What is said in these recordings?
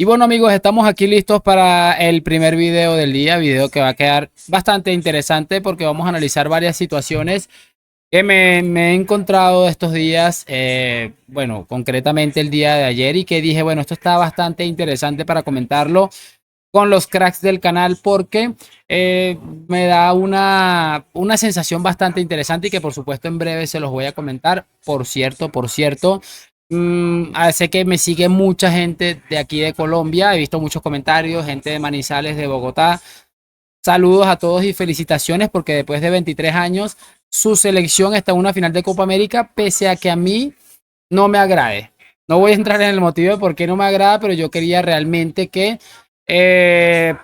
Y bueno amigos, estamos aquí listos para el primer video del día, video que va a quedar bastante interesante porque vamos a analizar varias situaciones que me he encontrado estos días, bueno, concretamente el día de ayer y que dije, bueno, esto está bastante interesante para comentarlo con los cracks del canal porque me da una sensación bastante interesante y que por supuesto en breve se los voy a comentar. Por cierto, sé que me sigue mucha gente de aquí de Colombia, he visto muchos comentarios, gente de Manizales, de Bogotá. Saludos a todos y felicitaciones porque después de 23 años su selección está en una final de Copa América, pese a que a mí no me agrade. No voy a entrar en el motivo de por qué no me agrada, pero yo quería realmente que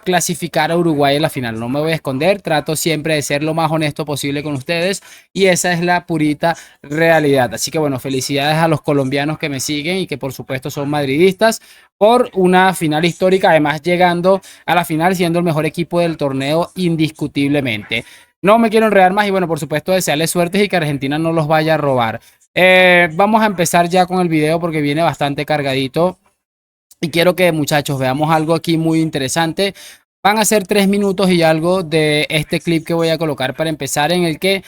clasificar a Uruguay en la final. No me voy a esconder, trato siempre de ser lo más honesto posible con ustedes y esa es la purita realidad. Así que bueno, felicidades a los colombianos que me siguen y que por supuesto son madridistas por una final histórica, además llegando a la final siendo el mejor equipo del torneo indiscutiblemente. No me quiero enredar más y bueno, por supuesto desearles suerte y que Argentina no los vaya a robar. Vamos a empezar ya con el video porque viene bastante cargadito. Y quiero que muchachos veamos algo aquí muy interesante. Van a ser 3 minutos y algo de este clip que voy a colocar para empezar en el que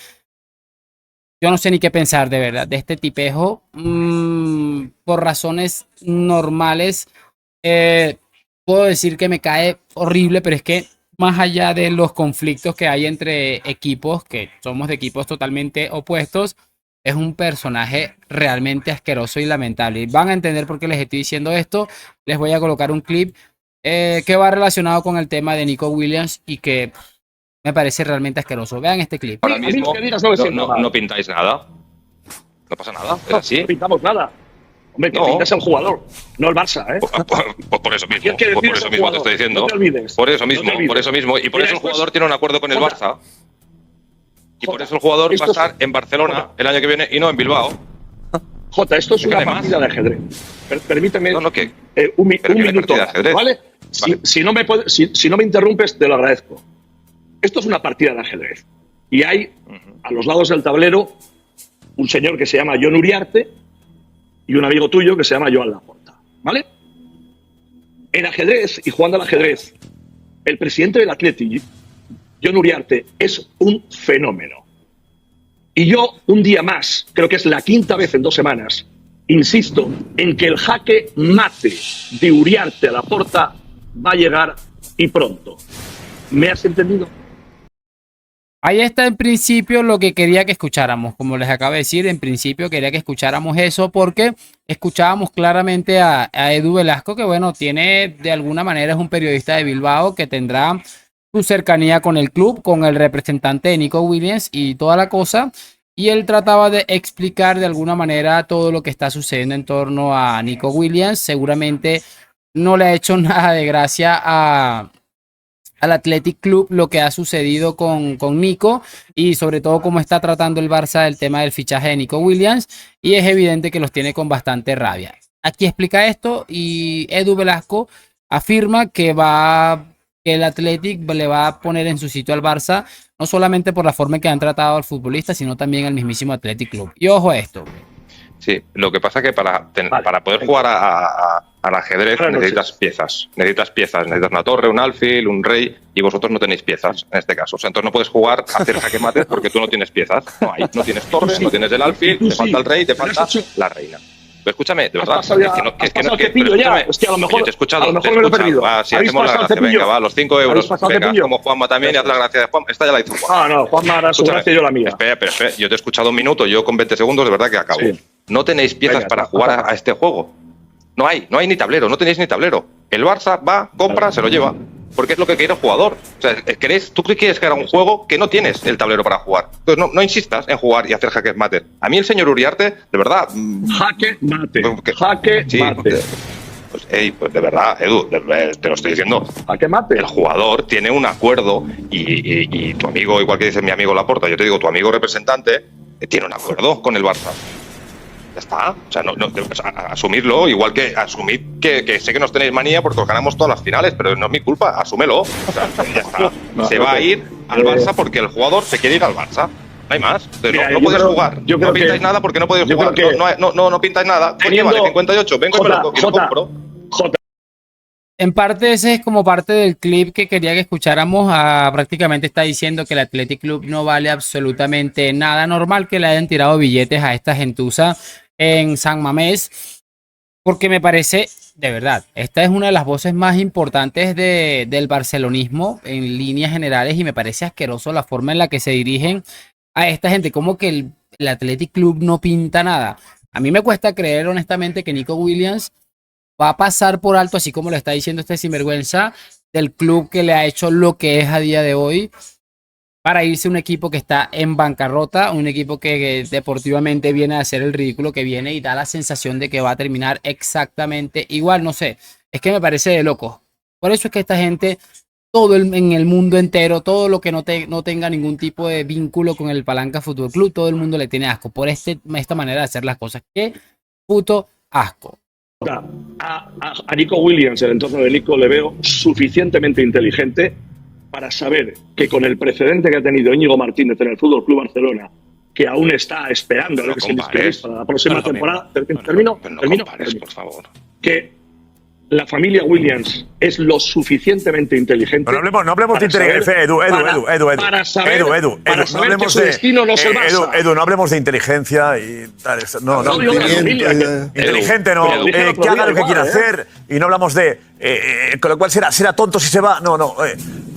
yo no sé ni qué pensar de verdad de este tipejo. Por razones normales puedo decir que me cae horrible, pero es que más allá de los conflictos que hay entre equipos, que somos de equipos totalmente opuestos, es un personaje realmente asqueroso y lamentable. Y van a entender por qué les estoy diciendo esto. Les voy a colocar un clip que va relacionado con el tema de Nico Williams y que me parece realmente asqueroso. Vean este clip. Ahora mismo no pintáis nada. No pasa nada, es así. No pintamos nada. Hombre, que pintas el jugador, no el Barça, ¿eh? Pues por eso mismo, ¿Qué por eso mismo te estoy diciendo. No te olvides. Por eso mismo, No te olvides. por eso mismo. Y por Mira, eso el esto jugador es- tiene un acuerdo con el Jota. Barça. Y por eso el jugador va a Esto es- estar en Barcelona Jota. el año que viene y no en Bilbao. Jota, esto es ¿Qué una además? partida de ajedrez. Permíteme No, ¿qué? un ¿Pero qué minuto, partida de ajedrez? ¿vale? Vale. Si no me interrumpes, te lo agradezco. Esto es una partida de ajedrez. Y hay, a los lados del tablero, un señor que se llama Jon Uriarte y un amigo tuyo que se llama Joan Laporta, ¿vale? En ajedrez, y jugando al ajedrez, el presidente del Athletic, Jon Uriarte, es un fenómeno. Y yo, un día más, creo que es la quinta vez en 2 semanas, insisto en que el jaque mate de Uriarte a Laporta va a llegar y pronto. ¿Me has entendido? Ahí está en principio lo que quería que escucháramos. Como les acabo de decir, en principio quería que escucháramos eso porque escuchábamos claramente a Edu Velasco, que bueno, tiene de alguna manera es un periodista de Bilbao que tendrá su cercanía con el club, con el representante de Nico Williams y toda la cosa. Y él trataba de explicar de alguna manera todo lo que está sucediendo en torno a Nico Williams. Seguramente no le ha hecho nada de gracia al Athletic Club lo que ha sucedido con Nico y sobre todo cómo está tratando el Barça el tema del fichaje de Nico Williams y es evidente que los tiene con bastante rabia. Aquí explica esto y Edu Velasco afirma que el Athletic le va a poner en su sitio al Barça no solamente por la forma en que han tratado al futbolista sino también al mismísimo Athletic Club. Y ojo a esto. Sí, lo que pasa es que para poder venga. jugar al ajedrez Buenas necesitas noches. piezas. Necesitas una torre, un alfil, un rey, y vosotros no tenéis piezas en este caso. O sea, entonces no puedes jugar a hacer jaque mate porque tú no tienes piezas. No tienes torre, sí. no tienes el alfil, Tú te falta sí. el rey, te Pero has falta hecho- la reina. Pero escúchame, de Has verdad. pasado ya- es que no, has que es que pasado no, el cepillo pero ya. escúchame, Hostia, a lo mejor- yo te he escuchado, a lo mejor te he me lo he escuchado. perdido. Va, si ¿Habéis hacemos la pasado el gracia, venga, cepillo? va, los 5 ¿Habéis euros. pasado el Venga, cepillo? como Juanma también, y haz la gracia de Juan. Esta ya la hizo Juan. Ah, no, Juanma hará su Escúchame, gracia y yo la mía. espera, yo te he escuchado un minuto, yo con 20 segundos de verdad que acabo. Sí. No tenéis piezas Venga, para va, jugar va. a este juego. No hay ni tablero, no tenéis ni tablero. El Barça va, compra, se lo lleva. Porque es lo que quiere el jugador. O sea, tú quieres crear un juego que no tienes el tablero para jugar. Entonces no insistas en jugar y hacer jaques mate. A mí el señor Uriarte, de verdad. Jaque mate. que- Jaque sí, mate. pues de verdad, Edu, te lo estoy diciendo. Jaque mate. El jugador tiene un acuerdo y tu amigo, igual que dice mi amigo Laporta, yo te digo, tu amigo representante, tiene un acuerdo con el Barça. Ya está. O sea, asumirlo, igual que asumid que sé que nos tenéis manía porque os ganamos todas las finales, pero no es mi culpa, asúmelo. O sea, ya está. Se va a ir al Barça porque el jugador se quiere ir al Barça. No hay más. Entonces, Mira, no yo podéis creo- jugar. yo creo No pintáis que- nada porque no podéis yo jugar. creo que No pintáis nada. Oye, teniendo- vale, 58. Vengo y me lo Jota, compro. Jota, En parte ese es como parte del clip que quería que escucháramos. Prácticamente está diciendo que el Athletic Club no vale absolutamente nada. Normal que le hayan tirado billetes a esta gentuza en San Mamés, porque me parece, de verdad, esta es una de las voces más importantes del barcelonismo en líneas generales y me parece asqueroso la forma en la que se dirigen a esta gente, como que el Athletic Club no pinta nada. A mí me cuesta creer honestamente que Nico Williams va a pasar por alto, así como lo está diciendo este sinvergüenza, del club que le ha hecho lo que es a día de hoy para irse a un equipo que está en bancarrota, un equipo que deportivamente viene a hacer el ridículo que viene y da la sensación de que va a terminar exactamente igual, no sé, es que me parece de loco. Por eso es que esta gente, en el mundo entero, todo lo que no tenga ningún tipo de vínculo con el Palanca Fútbol Club, todo el mundo le tiene asco por esta manera de hacer las cosas. Qué puto asco. A Nico Williams, el entorno de Nico, le veo suficientemente inteligente para saber que con el precedente que ha tenido Íñigo Martínez en el Fútbol Club Barcelona, que aún está esperando a lo que se inscribe para la próxima temporada, termino, por favor. Que la familia Williams es lo suficientemente inteligente. No hablemos de inteligencia, Edu. Para saber que su destino no es el Barça. Edu, no hablemos de inteligencia y tal. No. Inteligente no. Que haga lo que quiera hacer y no hablamos de. Con lo cual será tonto si se va. No.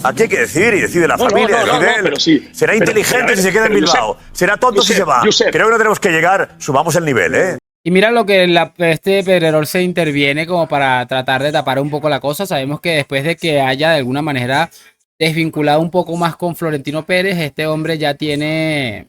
Aquí hay que decir y decide la familia. Pero sí. Será inteligente si se queda en Bilbao. Será tonto si se va. Creo que no tenemos que llegar. Subamos el nivel, ¿eh? Y mira lo que este Pedrerol se interviene como para tratar de tapar un poco la cosa. Sabemos que después de que haya de alguna manera desvinculado un poco más con Florentino Pérez, este hombre ya tiene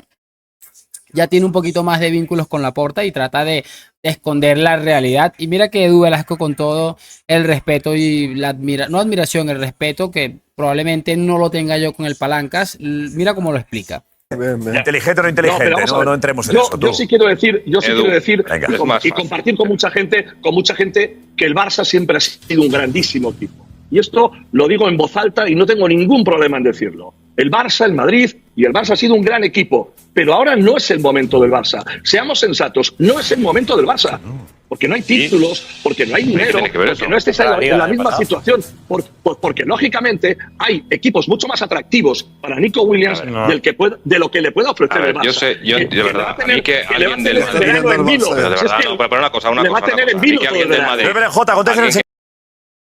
un poquito más de vínculos con Laporta y trata de esconder la realidad. Y mira que Edu Velasco, con todo el respeto y el respeto que probablemente no lo tenga yo con el Palancas, mira cómo lo explica. Inteligente o no inteligente, no entremos en eso. Yo sí quiero decir y compartir con mucha gente que el Barça siempre ha sido un grandísimo equipo. Y esto lo digo en voz alta y no tengo ningún problema en decirlo. El Barça, el Madrid y el Barça ha sido un gran equipo, pero ahora no es el momento del Barça. Seamos sensatos, no es el momento del Barça. Porque no hay títulos, porque no hay dinero, porque no estés en la misma situación, porque lógicamente hay equipos mucho más atractivos para Nico Williams de lo que le pueda ofrecer el Barça. Yo de verdad, a mí que alguien del Madrid, pero de verdad, no, pero una cosa, le va a tener en vilo todo el verano.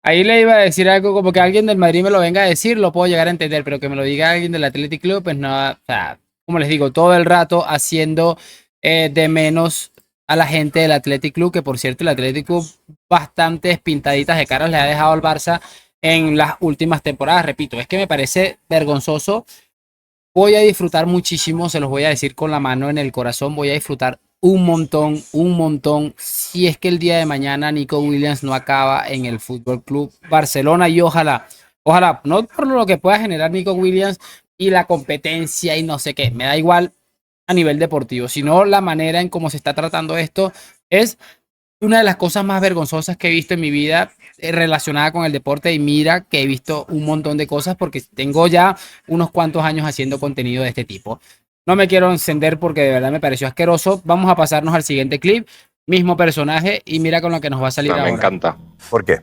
Ahí le iba a decir algo como que alguien del Madrid me lo venga a decir, lo puedo llegar a entender, pero que me lo diga alguien del Athletic Club, pues no, o sea, como les digo, todo el rato haciendo de menos a la gente del Athletic Club, que por cierto el Athletic Club bastantes pintaditas de caras le ha dejado al Barça en las últimas temporadas. Repito, es que me parece vergonzoso. Voy a disfrutar muchísimo, se los voy a decir con la mano en el corazón, voy a disfrutar un montón, si es que el día de mañana Nico Williams no acaba en el Fútbol Club Barcelona, y ojalá, no por lo que pueda generar Nico Williams y la competencia y no sé qué, me da igual a nivel deportivo, sino la manera en cómo se está tratando esto es una de las cosas más vergonzosas que he visto en mi vida relacionada con el deporte. Y mira que he visto un montón de cosas porque tengo ya unos cuantos años haciendo contenido de este tipo. No me quiero encender porque de verdad me pareció asqueroso. Vamos a pasarnos al siguiente clip. Mismo personaje y mira con lo que nos va a salir ahora. Me encanta. ¿Por qué?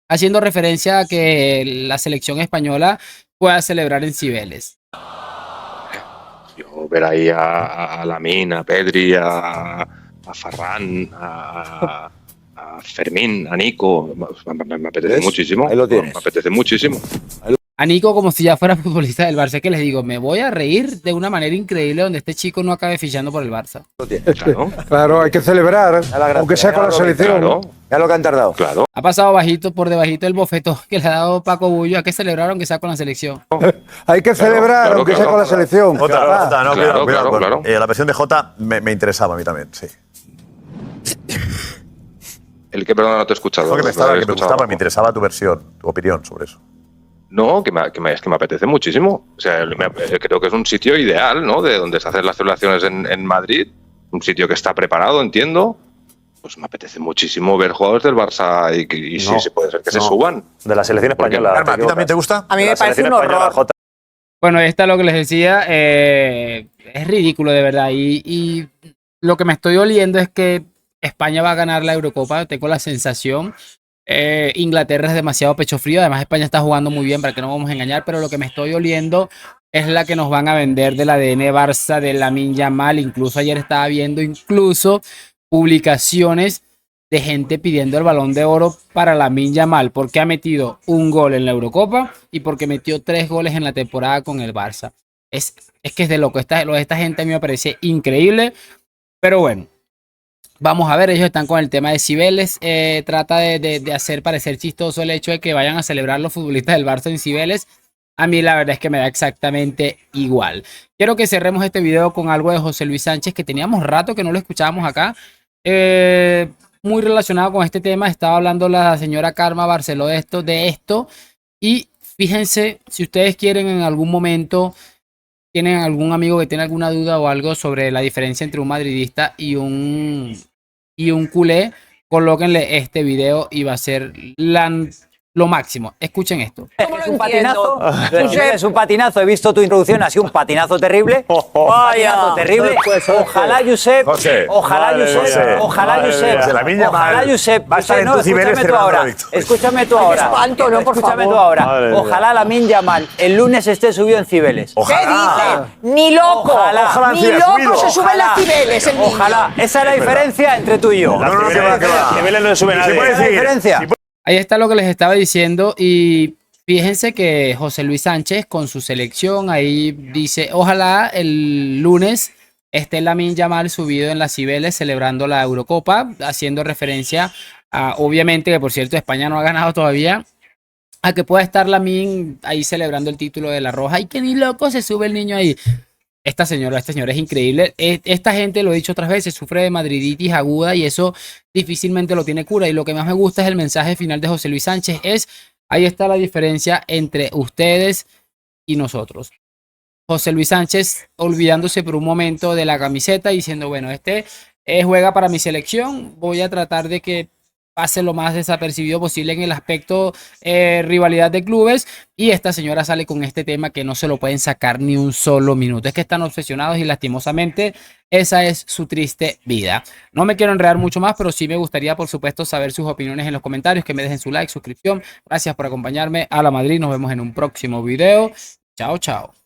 Haciendo referencia a que la selección española pueda celebrar en Cibeles. Yo ver ahí a Lamine, a Pedri, a Ferran, a Fermín, a Nico, me apetece muchísimo. Ahí lo tienes. Me apetece muchísimo. A Nico como si ya fuera futbolista del Barça, que les digo, me voy a reír de una manera increíble donde este chico no acabe fichando por el Barça. Claro, hay que celebrar, aunque sea con la selección. Claro. Ya lo que han tardado. Claro. Ha pasado por debajito el bofetón que le ha dado Paco Bullo. Hay que celebrar aunque sea con la selección. Hay que celebrar, aunque sea con la selección. Claro. La versión de Jota me interesaba a mí también, sí. El que, perdón, no te he escuchado. No, que me gustaba, me interesaba tu versión, tu opinión sobre eso. No, es que me apetece muchísimo. O sea, creo que es un sitio ideal, ¿no? De donde se hacen las celebraciones en Madrid. Un sitio que está preparado, entiendo. Pues me apetece muchísimo ver jugadores del Barça y si puede ser que se suban. De la selección española. ¿A ti también te gusta? A mí me parece un horror. Bueno, esta es lo que les decía. Es ridículo, de verdad. Y lo que me estoy oliendo es que España va a ganar la Eurocopa. Tengo la sensación. Inglaterra es demasiado pecho frío. Además, España está jugando muy bien, para que no vamos a engañar. Pero lo que me estoy oliendo es la que nos van a vender del ADN Barça, de Lamine Yamal. Incluso ayer estaba viendo publicaciones de gente pidiendo el Balón de Oro para Lamine Yamal, porque ha metido un gol en la Eurocopa y porque metió 3 goles en la temporada con el Barça. Es que es de loco. Lo de esta gente a mí me parece increíble. Pero bueno, vamos a ver, ellos están con el tema de Cibeles. Trata de hacer parecer chistoso el hecho de que vayan a celebrar los futbolistas del Barça en Cibeles. A mí la verdad es que me da exactamente igual. Quiero que cerremos este video con algo de José Luis Sánchez, que teníamos rato que no lo escuchábamos acá. Muy relacionado con este tema, estaba hablando la señora Karma Barceló de esto. Y fíjense, si ustedes quieren en algún momento, tienen algún amigo que tiene alguna duda o algo sobre la diferencia entre un madridista y un culé, colóquenle este video y va a ser lo máximo. Escuchen esto. Es un patinazo. Es un patinazo. He visto tu introducción, ha sido un patinazo terrible. Patinazo terrible. Ojalá, Josep. Ojalá, Josep. Ojalá, Josep. Ojalá, Josep. Escúchame tú ahora. Escúchame tú ahora. Ojalá Lamine Yamal el lunes esté subido en Cibeles. ¿Qué dice? Ni loco. Ni loco se sube en las Cibeles. Ojalá. Esa es la diferencia entre tú y yo. Cibeles no sube nadie. ¿Esa es la diferencia? Ahí está lo que les estaba diciendo y fíjense que José Luis Sánchez con su selección ahí dice, ojalá el lunes esté Lamine Yamal subido en las Cibeles celebrando la Eurocopa, haciendo referencia a, obviamente, que por cierto España no ha ganado todavía, a que pueda estar Lamine ahí celebrando el título de la Roja y que ni loco se sube el niño ahí. Esta señora es increíble. Esta gente, lo he dicho otras veces, sufre de madriditis aguda y eso difícilmente lo tiene cura. Y lo que más me gusta es el mensaje final de José Luis Sánchez. Ahí está la diferencia entre ustedes y nosotros. José Luis Sánchez olvidándose por un momento de la camiseta y diciendo, bueno, juega para mi selección. Voy a tratar de que pase lo más desapercibido posible en el aspecto rivalidad de clubes, y esta señora sale con este tema que no se lo pueden sacar ni un solo minuto. Es que están obsesionados y lastimosamente esa es su triste vida. No me quiero enredar mucho más, pero sí me gustaría, por supuesto, saber sus opiniones en los comentarios, que me dejen su like, suscripción. Gracias por acompañarme a La Madrid. Nos vemos en un próximo video. Chao, chao.